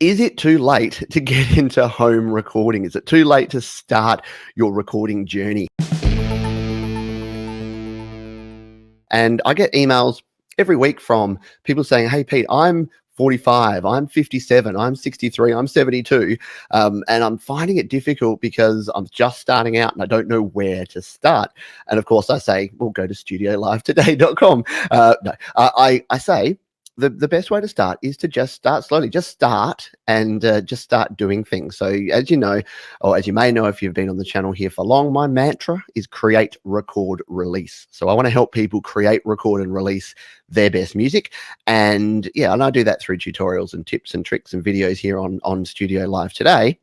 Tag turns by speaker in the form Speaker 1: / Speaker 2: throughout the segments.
Speaker 1: Is it too late to get into home recording? Is it too late to start your recording journey? And I get emails every week from people saying, "Hey, Pete, I'm 45, I'm 57, I'm 63, I'm 72, and I'm finding it difficult because I'm just starting out and I don't know where to start." And of course, I say, "Well, go to studiolivetoday.com." No, I say, the best way to start is to just start slowly. Just start and just start doing things. So, as you know, or as you may know if you've been on the channel here for long, my mantra is create, record, release. So I want to help people create, record, and release their best music. And yeah, and I do that through tutorials and tips and tricks and videos here on Studio Live Today.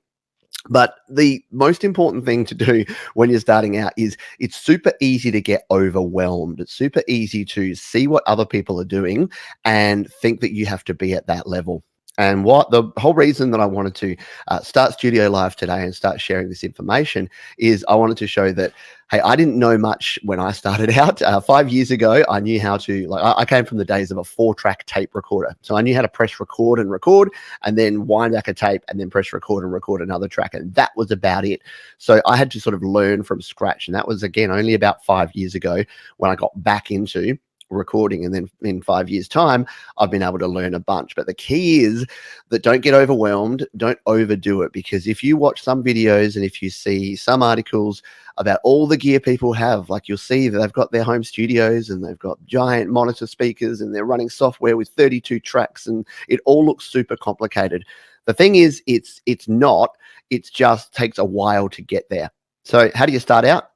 Speaker 1: But the most important thing to do when you're starting out is it's super easy to get overwhelmed. It's super easy to see what other people are doing and think that you have to be at that level. And what the whole reason that I wanted to start Studio Live today and start sharing this information is I wanted to show that, hey, I didn't know much when I started out. 5 years ago, I knew how to, I came from the days of a 4-track tape recorder. So I knew how to press record and then wind back a tape and then press record and record another track. And that was about it. So I had to sort of learn from scratch. And that was, again, only about 5 years ago when I got back into recording, and then in 5 years time I've been able to learn a bunch. But the key is that don't get overwhelmed, don't overdo it, because if you watch some videos and if you see some articles about all the gear people have, like you'll see that they've got their home studios and they've got giant monitor speakers and they're running software with 32 tracks and it all looks super complicated. The thing is, it's not, it just takes a while to get there. So how do you start out?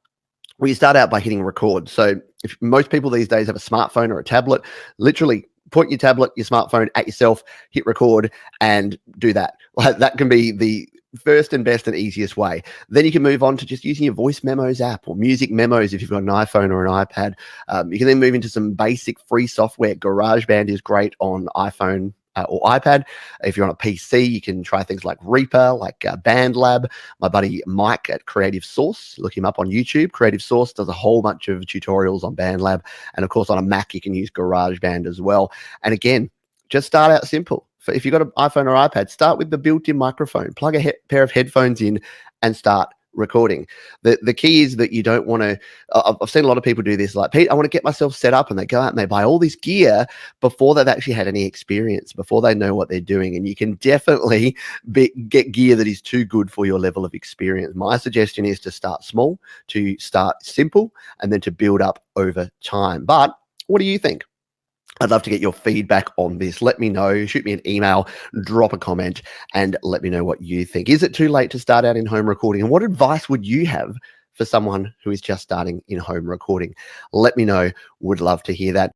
Speaker 1: Well, you start out by hitting record. So if most people these days have a smartphone or a tablet, literally point your tablet, your smartphone at yourself, hit record and do that. That can be the first and best and easiest way. Then you can move on to just using your voice memos app or music memos if you've got an iPhone or an iPad. You can then move into some basic free software. GarageBand is great on iPhone or iPad. If you're on a PC, you can try things like Reaper, like BandLab. My buddy Mike at Creative Source, look him up on YouTube. Creative Source does a whole bunch of tutorials on BandLab. And of course, on a Mac, you can use GarageBand as well. And again, just start out simple. If you've got an iPhone or iPad, start with the built-in microphone. Plug a pair of headphones in and start recording. The key is that you don't want to, I've seen a lot of people do this, like, "Pete, I want to get myself set up," and they go out and they buy all this gear before they've actually had any experience, before they know what they're doing. And you can definitely get gear that is too good for your level of experience. My suggestion is to start small, to start simple, and then to build up over time. But what do you think? I'd love to get your feedback on this. Let me know, shoot me an email, drop a comment, and let me know what you think. Is it too late to start out in home recording? And what advice would you have for someone who is just starting in home recording? Let me know. Would love to hear that.